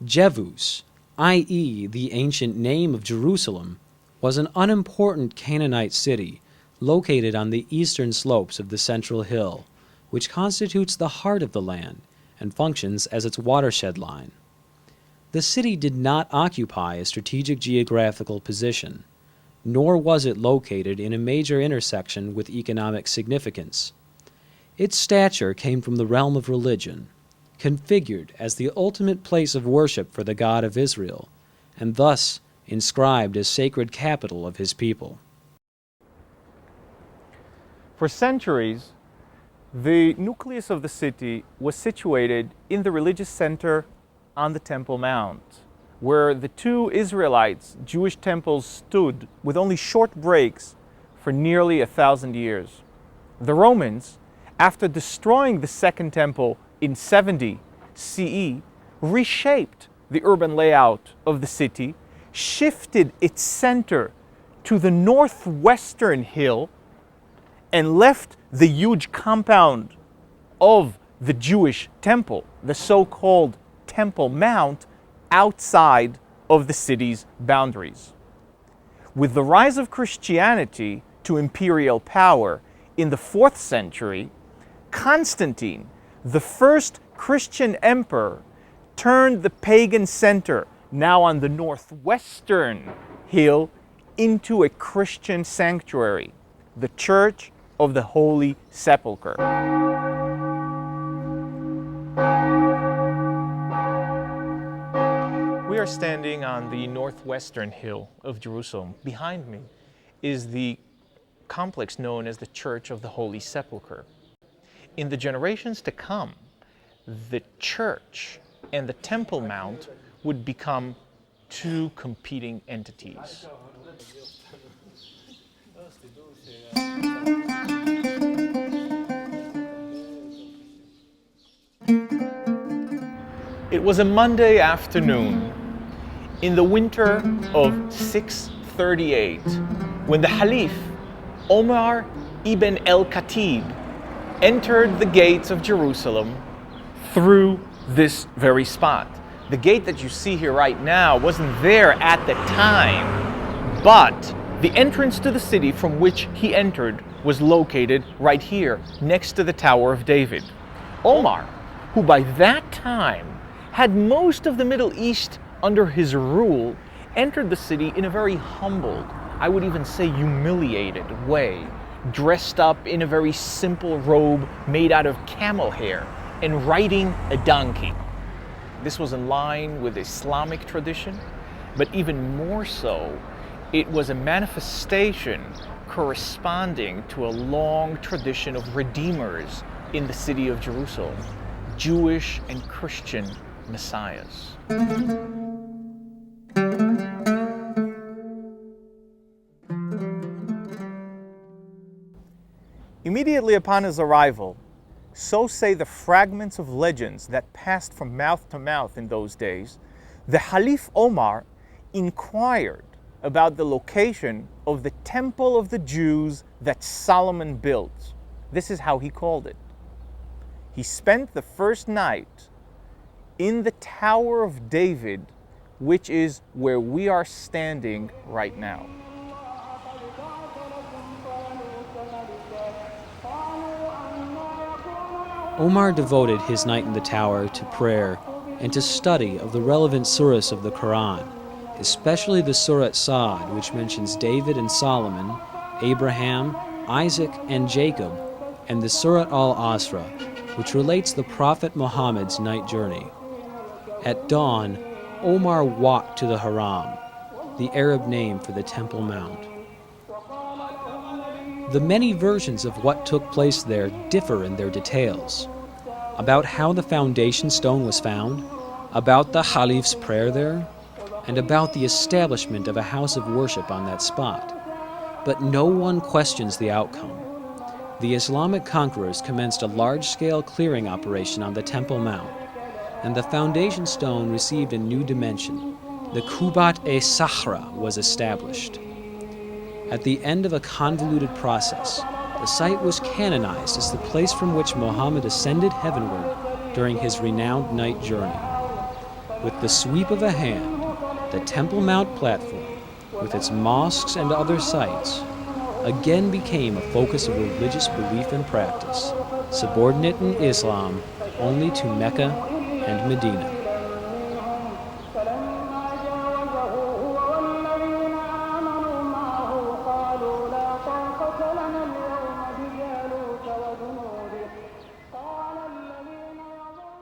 Jevus, i.e. the ancient name of Jerusalem, was an unimportant Canaanite city located on the eastern slopes of the Central Hill, which constitutes the heart of the land and functions as its watershed line. The city did not occupy a strategic geographical position, nor was it located in a major intersection with economic significance. Its stature came from the realm of religion, configured as the ultimate place of worship for the God of Israel, and thus inscribed as sacred capital of his people. For centuries, the nucleus of the city was situated in the religious center on the Temple Mount, where the two Jewish temples stood with only short breaks for nearly 1,000 years. The Romans, after destroying the Second Temple in 70 CE, reshaped the urban layout of the city, shifted its center to the northwestern hill, and left the huge compound of the Jewish temple, the so-called Temple Mount, outside of the city's boundaries. With the rise of Christianity to imperial power in the 4th century, Constantine, the first Christian emperor, turned the pagan center, now on the northwestern hill, into a Christian sanctuary, the Church of the Holy Sepulchre. We are standing on the northwestern hill of Jerusalem. Behind me is the complex known as the Church of the Holy Sepulchre. In the generations to come, the church and the Temple Mount would become two competing entities. It was a Monday afternoon in the winter of 638 when the Caliph Omar ibn el-Khatib entered the gates of Jerusalem through this very spot. The gate that you see here right now wasn't there at the time, but the entrance to the city from which he entered was located right here, next to the Tower of David. Omar, who by that time had most of the Middle East under his rule, entered the city in a very humbled, I would even say humiliated way, dressed up in a very simple robe made out of camel hair and riding a donkey. This was in line with Islamic tradition, but even more so, it was a manifestation corresponding to a long tradition of redeemers in the city of Jerusalem, Jewish and Christian messiahs. Immediately upon his arrival, so say the fragments of legends that passed from mouth to mouth in those days, the Caliph Omar inquired about the location of the temple of the Jews that Solomon built. This is how he called it. He spent the first night in the Tower of David, which is where we are standing right now. Omar devoted his night in the tower to prayer and to study of the relevant surahs of the Quran, especially the Surah Sa'd, which mentions David and Solomon, Abraham, Isaac, and Jacob, and the Surah Al-Asra, which relates the Prophet Muhammad's night journey. At dawn, Omar walked to the Haram, the Arab name for the Temple Mount. The many versions of what took place there differ in their details. About how the foundation stone was found, about the Caliph's prayer there, and about the establishment of a house of worship on that spot. But no one questions the outcome. the Islamic conquerors commenced a large-scale clearing operation on the Temple Mount, and the foundation stone received a new dimension. The Qubat-e-Sahra was established. At the end of a convoluted process, the site was canonized as the place from which Muhammad ascended heavenward during his renowned night journey. With the sweep of a hand, the Temple Mount platform, with its mosques and other sites, again became a focus of religious belief and practice, subordinate in Islam only to Mecca and Medina.